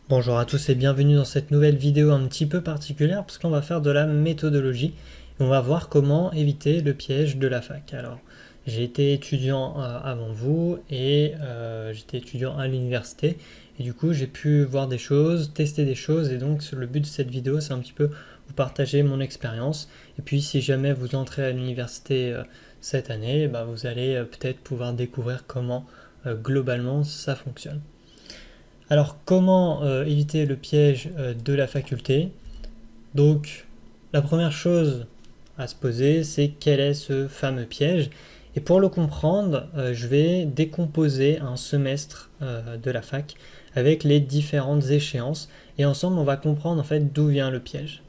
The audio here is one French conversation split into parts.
Bonjour à tous et bienvenue dans cette nouvelle vidéo un petit peu particulière parce qu'on va faire de la méthodologie et on va voir comment éviter le piège de la fac. Alors, j'ai été étudiant avant vous et j'étais étudiant à l'université et du coup j'ai pu voir des choses, tester des choses et donc le but de cette vidéo c'est un petit peu vous partager mon expérience et puis si jamais vous entrez à l'université cette année, bah, vous allez peut-être pouvoir découvrir comment globalement ça fonctionne. Alors, comment éviter le piège de la faculté? Donc, la première chose à se poser, c'est quel est ce fameux piège? Et pour le comprendre, je vais décomposer un semestre de la fac avec les différentes échéances et ensemble on va comprendre en fait d'où vient le piège.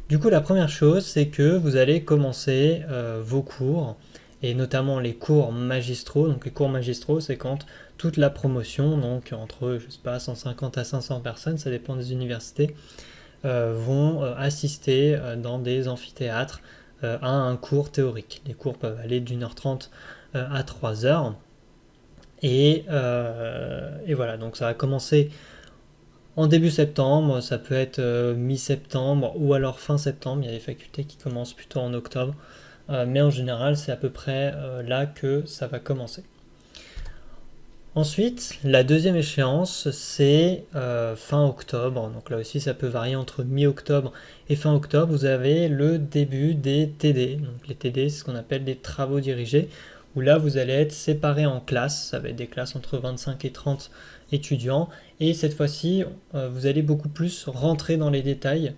Du coup, la première chose, c'est que vous allez commencer vos cours, et notamment les cours magistraux. Donc les cours magistraux, c'est quand toute la promotion, donc entre, je sais pas, 150 à 500 personnes, ça dépend des universités, vont assister dans des amphithéâtres à un cours théorique. Les cours peuvent aller d'1h30 à 3 heures. Et voilà, donc ça va commencer en début septembre, ça peut être mi-septembre ou alors fin septembre. Il y a des facultés qui commencent plutôt en octobre, mais en général, c'est à peu près là que ça va commencer. Ensuite, la deuxième échéance, c'est fin octobre. Donc là aussi, ça peut varier entre mi-octobre et fin octobre. Vous avez le début des TD. Donc les TD, c'est ce qu'on appelle des travaux dirigés, où là, vous allez être séparés en classes. Ça va être des classes entre 25 et 30 étudiants. Et cette fois-ci, vous allez beaucoup plus rentrer dans les détails.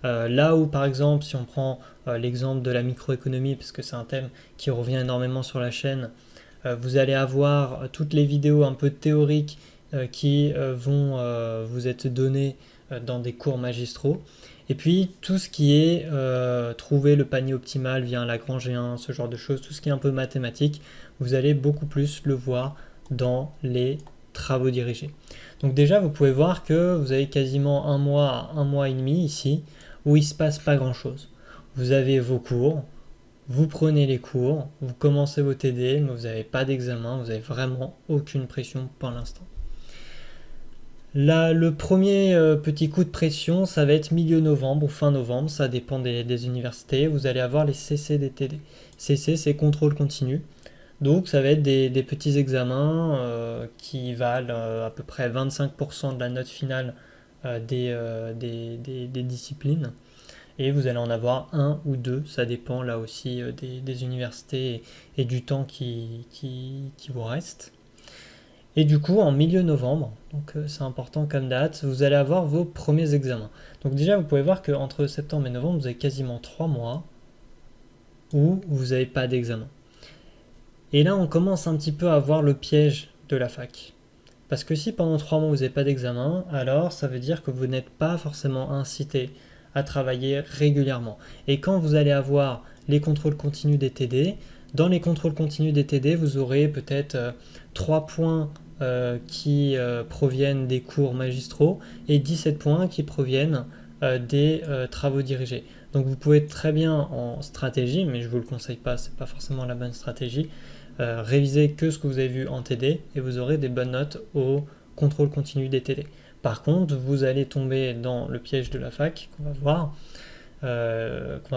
Là où, par exemple, si on prend l'exemple de la microéconomie, parce que c'est un thème qui revient énormément sur la chaîne, vous allez avoir toutes les vidéos un peu théoriques qui vont vous être données dans des cours magistraux. Et puis tout ce qui est trouver le panier optimal via un Lagrangien, ce genre de choses, tout ce qui est un peu mathématique, vous allez beaucoup plus le voir dans les travaux dirigés. Donc déjà, vous pouvez voir que vous avez quasiment un mois et demi ici, où il ne se passe pas grand-chose. Vous avez vos cours, vous prenez les cours, vous commencez vos TD, mais vous n'avez pas d'examen, vous n'avez vraiment aucune pression pour l'instant. Là, le premier petit coup de pression, ça va être milieu novembre ou fin novembre, ça dépend des universités. Vous allez avoir les CC des TD. CC, c'est contrôle continu. Donc, ça va être des petits examens qui valent à peu près 25% de la note finale des disciplines. Et vous allez en avoir un ou deux, ça dépend là aussi des universités et du temps qui vous reste. Et du coup, en milieu novembre, donc c'est important comme date, vous allez avoir vos premiers examens. Donc déjà, vous pouvez voir qu'entre septembre et novembre, vous avez quasiment 3 mois où vous n'avez pas d'examen. Et là, on commence un petit peu à voir le piège de la fac. Parce que si pendant 3 mois, vous n'avez pas d'examen, alors ça veut dire que vous n'êtes pas forcément incité à travailler régulièrement. Et quand vous allez avoir les contrôles continus des TD, dans les contrôles continus des TD, vous aurez peut-être 3 points qui proviennent des cours magistraux et 17 points qui proviennent des travaux dirigés. Donc vous pouvez très bien en stratégie, mais je ne vous le conseille pas, c'est pas forcément la bonne stratégie, réviser que ce que vous avez vu en TD et vous aurez des bonnes notes au contrôle continu des TD. Par contre, vous allez tomber dans le piège de la fac qu'on va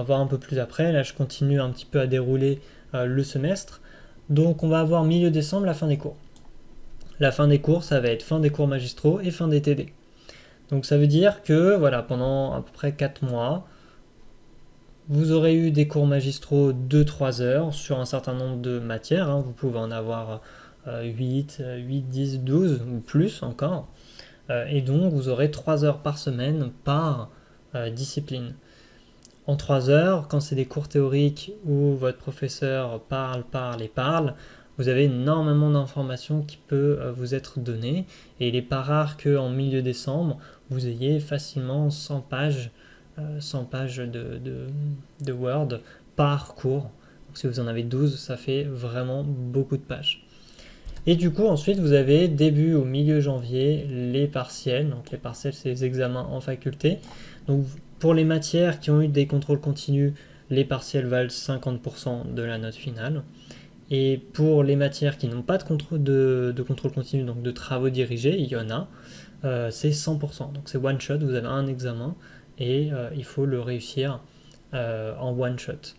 voir un peu plus après. Là, je continue un petit peu à dérouler le semestre. Donc, on va avoir milieu décembre, la fin des cours. La fin des cours, ça va être fin des cours magistraux et fin des TD. Donc, ça veut dire que voilà, pendant à peu près 4 mois, vous aurez eu des cours magistraux de 3 heures sur un certain nombre de matières. Vous pouvez en avoir 8, 10, 12 ou plus encore. Et donc, vous aurez 3 heures par semaine par discipline. En 3 heures, quand c'est des cours théoriques où votre professeur parle, vous avez énormément d'informations qui peuvent vous être données. Et il n'est pas rare qu'en milieu décembre, vous ayez facilement 100 pages, 100 pages de Word par cours. Donc, si vous en avez 12, ça fait vraiment beaucoup de pages. Et du coup, ensuite, vous avez début au milieu janvier les partiels. Donc, les partiels, c'est les examens en faculté. Donc, pour les matières qui ont eu des contrôles continus, les partiels valent 50% de la note finale. Et pour les matières qui n'ont pas de contrôle continu, donc de travaux dirigés, il y en a. c'est 100%. Donc c'est one shot, vous avez un examen et il faut le réussir en one shot.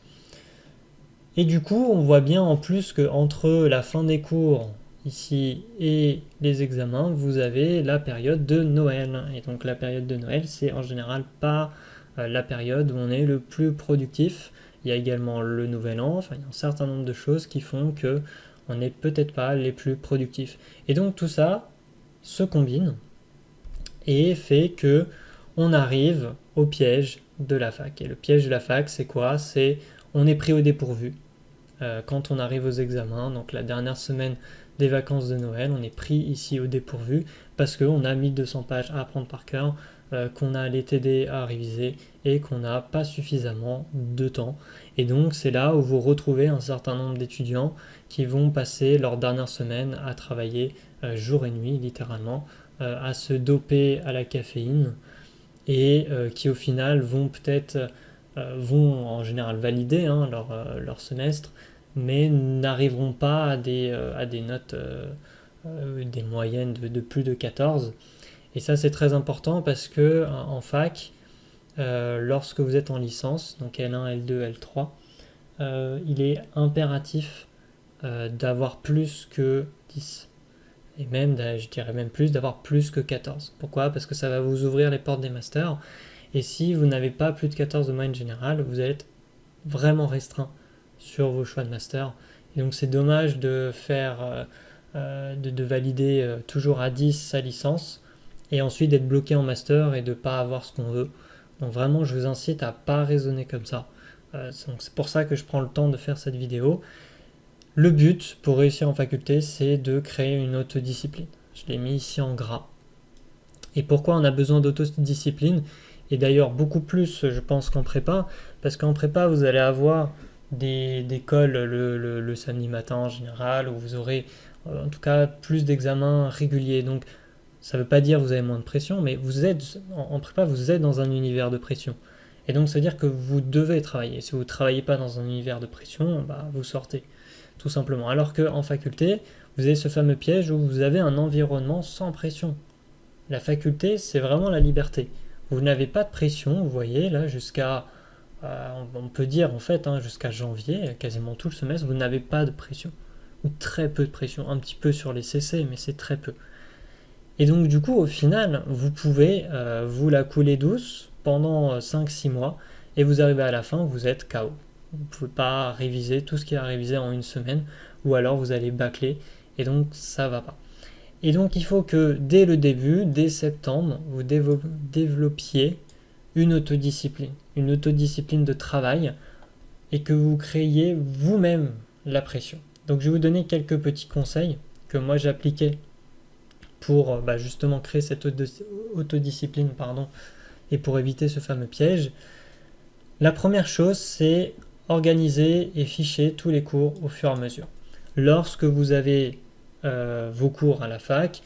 Et du coup, on voit bien en plus qu'entre la fin des cours ici et les examens, vous avez la période de Noël. Et donc la période de Noël, c'est en général pas la période où on est le plus productif. Il y a également le Nouvel An, enfin il y a un certain nombre de choses qui font que on n'est peut-être pas les plus productifs. Et donc tout ça se combine et fait que on arrive au piège de la fac. Et le piège de la fac, c'est quoi? C'est on est pris au dépourvu. Quand on arrive aux examens, donc la dernière semaine des vacances de Noël, on est pris ici au dépourvu parce qu'on a 1200 pages à apprendre par cœur, qu'on a les TD à réviser et qu'on n'a pas suffisamment de temps. Et donc c'est là où vous retrouvez un certain nombre d'étudiants qui vont passer leur dernière semaine à travailler jour et nuit littéralement, à se doper à la caféine et qui au final vont peut-être vont en général valider leur semestre, mais n'arriveront pas à des notes, des moyennes de plus de 14. Et ça c'est très important parce que en fac, lorsque vous êtes en licence, donc L1, L2, L3, il est impératif d'avoir plus que 10. Et même, je dirais même plus, d'avoir plus que 14. Pourquoi? Parce que ça va vous ouvrir les portes des masters. Et si vous n'avez pas plus de 14 de moyenne générale, vous allez être vraiment restreint sur vos choix de master. Et donc c'est dommage de faire, de valider toujours à 10 sa licence et ensuite d'être bloqué en master et de ne pas avoir ce qu'on veut. Donc vraiment, je vous incite à ne pas raisonner comme ça. Donc c'est pour ça que je prends le temps de faire cette vidéo. Le but pour réussir en faculté, c'est de créer une autodiscipline. Je l'ai mis ici en gras. Et pourquoi on a besoin d'autodiscipline? Et d'ailleurs beaucoup plus, je pense, qu'en prépa, parce qu'en prépa, vous allez avoir des cols le samedi matin en général, où vous aurez en tout cas plus d'examens réguliers. Donc ça ne veut pas dire que vous avez moins de pression, mais vous êtes en prépa, vous êtes dans un univers de pression. Et donc ça veut dire que vous devez travailler. Si vous ne travaillez pas dans un univers de pression, bah, vous sortez, tout simplement. Alors qu'en faculté, vous avez ce fameux piège où vous avez un environnement sans pression. La faculté, c'est vraiment la liberté. Vous n'avez pas de pression, vous voyez, là, jusqu'à, on peut dire en fait, jusqu'à janvier, quasiment tout le semestre, vous n'avez pas de pression. Ou très peu de pression, un petit peu sur les CC, mais c'est très peu. Et donc du coup, au final, vous pouvez vous la couler douce pendant 5-6 mois, et vous arrivez à la fin, vous êtes KO. Vous ne pouvez pas réviser tout ce qu'il y a à réviser en une semaine, ou alors vous allez bâcler, et donc ça va pas. Et donc il faut que dès le début, dès septembre, vous développiez une autodiscipline de travail, et que vous créiez vous-même la pression. Donc je vais vous donner quelques petits conseils que moi j'appliquais pour justement créer cette autodiscipline, et pour éviter ce fameux piège. La première chose, c'est organiser et ficher tous les cours au fur et à mesure. Lorsque vous avez vos cours à la fac,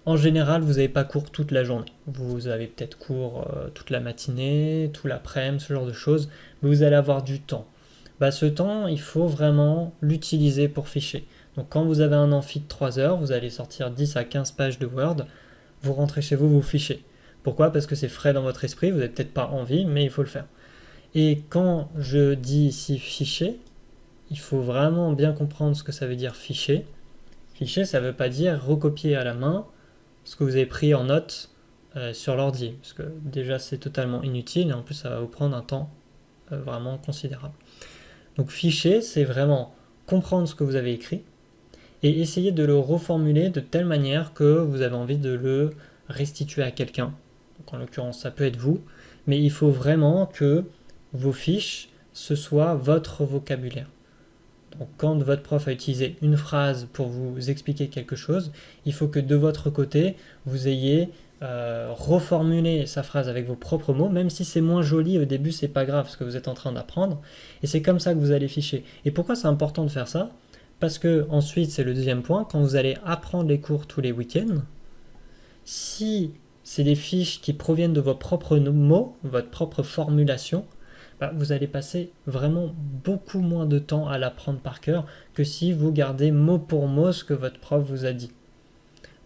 en général, vous n'avez pas cours toute la journée. Vous avez peut-être cours toute la matinée, tout l'après-midi, ce genre de choses, mais vous allez avoir du temps. Ce temps, il faut vraiment l'utiliser pour ficher. Donc quand vous avez un amphi de 3 heures, vous allez sortir 10 à 15 pages de Word, vous rentrez chez vous, vous fichez. Pourquoi? Parce que c'est frais dans votre esprit, vous n'avez peut-être pas envie, mais il faut le faire. Et quand je dis ici ficher, il faut vraiment bien comprendre ce que ça veut dire ficher. Ficher, ça ne veut pas dire recopier à la main ce que vous avez pris en note sur l'ordi, parce que déjà c'est totalement inutile, et en plus ça va vous prendre un temps vraiment considérable. Donc ficher, c'est vraiment comprendre ce que vous avez écrit, et essayer de le reformuler de telle manière que vous avez envie de le restituer à quelqu'un. Donc en l'occurrence, ça peut être vous, mais il faut vraiment que vos fiches, ce soit votre vocabulaire. Donc quand votre prof a utilisé une phrase pour vous expliquer quelque chose, il faut que de votre côté, vous ayez reformulé sa phrase avec vos propres mots, même si c'est moins joli au début, c'est pas grave, parce que vous êtes en train d'apprendre, et c'est comme ça que vous allez ficher. Et pourquoi c'est important de faire ça? Parce que ensuite, c'est le deuxième point, quand vous allez apprendre les cours tous les week-ends, si c'est des fiches qui proviennent de vos propres mots, votre propre formulation, vous allez passer vraiment beaucoup moins de temps à l'apprendre par cœur que si vous gardez mot pour mot ce que votre prof vous a dit.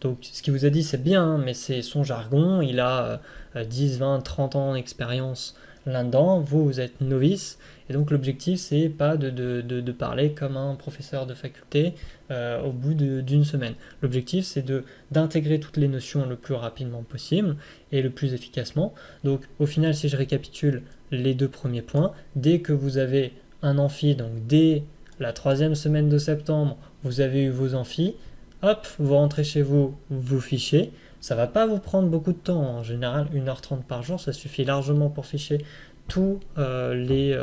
Donc ce qu'il vous a dit c'est bien, hein, mais c'est son jargon, il a 10, 20, 30 ans d'expérience là-dedans, vous êtes novice, et donc l'objectif c'est pas de parler comme un professeur de faculté au bout d'une semaine. L'objectif c'est d'intégrer toutes les notions le plus rapidement possible et le plus efficacement. Donc au final, si je récapitule les 2 premiers points, dès que vous avez un amphi, donc dès la 3e semaine de septembre, vous avez eu vos amphis, hop, vous rentrez chez vous, vous fichez. Ça va pas vous prendre beaucoup de temps, en général 1h30 par jour, ça suffit largement pour ficher tous les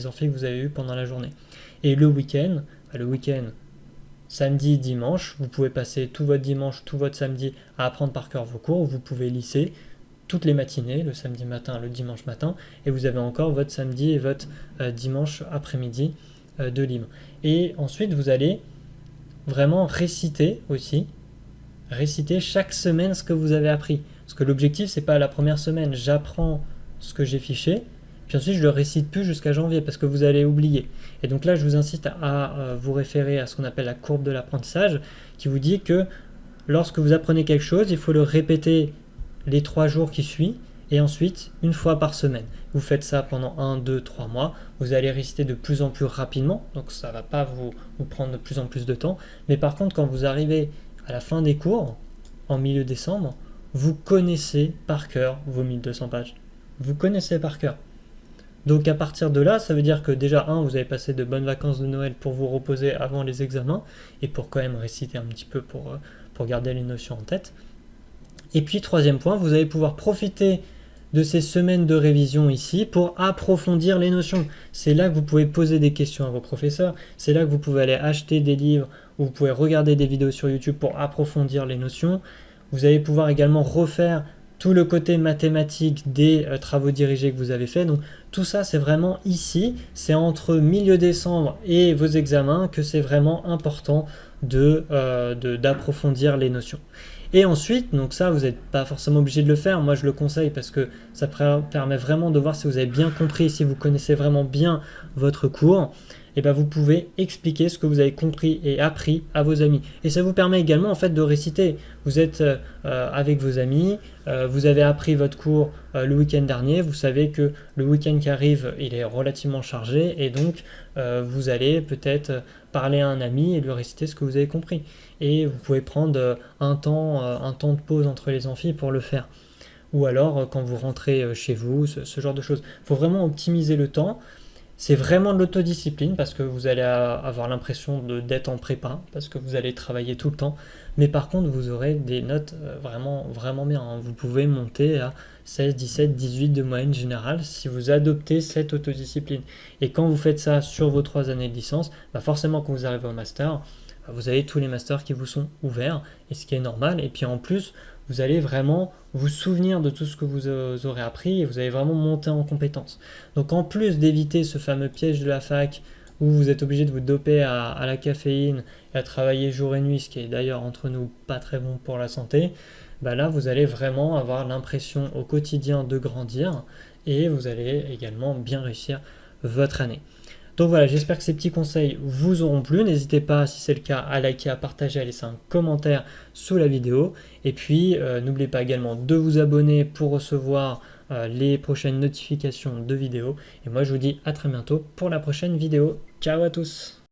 amphis que vous avez eu pendant la journée. Et le week-end, samedi, dimanche, vous pouvez passer tout votre dimanche, tout votre samedi à apprendre par cœur vos cours, vous pouvez lisser toutes les matinées, le samedi matin, le dimanche matin, et vous avez encore votre samedi et votre dimanche après-midi de libre. Et ensuite, vous allez vraiment réciter aussi, réciter chaque semaine ce que vous avez appris. Parce que l'objectif, c'est pas la première semaine, j'apprends ce que j'ai fiché, puis ensuite je le récite plus jusqu'à janvier parce que vous allez oublier. Et donc là, je vous incite à vous référer à ce qu'on appelle la courbe de l'apprentissage, qui vous dit que lorsque vous apprenez quelque chose, il faut le répéter les 3 jours qui suivent, et ensuite une fois par semaine. Vous faites ça pendant 1, 2, 3 mois, vous allez réciter de plus en plus rapidement, donc ça ne va pas vous prendre de plus en plus de temps, mais par contre quand vous arrivez à la fin des cours, en milieu décembre, vous connaissez par cœur vos 1200 pages. Vous connaissez par cœur. Donc à partir de là, ça veut dire que déjà, vous avez passé de bonnes vacances de Noël pour vous reposer avant les examens, et pour quand même réciter un petit peu pour garder les notions en tête. Et puis, 3e point, vous allez pouvoir profiter de ces semaines de révision ici pour approfondir les notions. C'est là que vous pouvez poser des questions à vos professeurs, c'est là que vous pouvez aller acheter des livres ou vous pouvez regarder des vidéos sur YouTube pour approfondir les notions. Vous allez pouvoir également refaire tout le côté mathématique des travaux dirigés que vous avez fait. Donc tout ça, c'est vraiment ici, c'est entre milieu décembre et vos examens que c'est vraiment important d'approfondir les notions. Et ensuite, donc ça, vous n'êtes pas forcément obligé de le faire. Moi, je le conseille parce que ça permet vraiment de voir si vous avez bien compris, si vous connaissez vraiment bien votre cours. Et ben vous pouvez expliquer ce que vous avez compris et appris à vos amis. Et ça vous permet également en fait de réciter. Vous êtes avec vos amis, vous avez appris votre cours le week-end dernier, vous savez que le week-end qui arrive, il est relativement chargé et donc vous allez peut-être parler à un ami et lui réciter ce que vous avez compris. Et vous pouvez prendre un temps de pause entre les amphis pour le faire. Ou alors quand vous rentrez chez vous, ce genre de choses. Il faut vraiment optimiser le temps. C'est vraiment de l'autodiscipline parce que vous allez avoir l'impression d'être en prépa, parce que vous allez travailler tout le temps. Mais par contre, vous aurez des notes vraiment, vraiment bien, hein. Vous pouvez monter à 16, 17, 18 de moyenne générale si vous adoptez cette autodiscipline. Et quand vous faites ça sur vos 3 années de licence, forcément quand vous arrivez au master, vous avez tous les masters qui vous sont ouverts, et ce qui est normal. Et puis en plus, vous allez vraiment vous souvenir de tout ce que vous aurez appris et vous allez vraiment monter en compétences. Donc en plus d'éviter ce fameux piège de la fac où vous êtes obligé de vous doper à la caféine et à travailler jour et nuit, ce qui est d'ailleurs entre nous pas très bon pour la santé, là vous allez vraiment avoir l'impression au quotidien de grandir et vous allez également bien réussir votre année. Donc voilà, j'espère que ces petits conseils vous auront plu. N'hésitez pas, si c'est le cas, à liker, à partager, à laisser un commentaire sous la vidéo. Et puis, n'oubliez pas également de vous abonner pour recevoir les prochaines notifications de vidéos. Et moi, je vous dis à très bientôt pour la prochaine vidéo. Ciao à tous!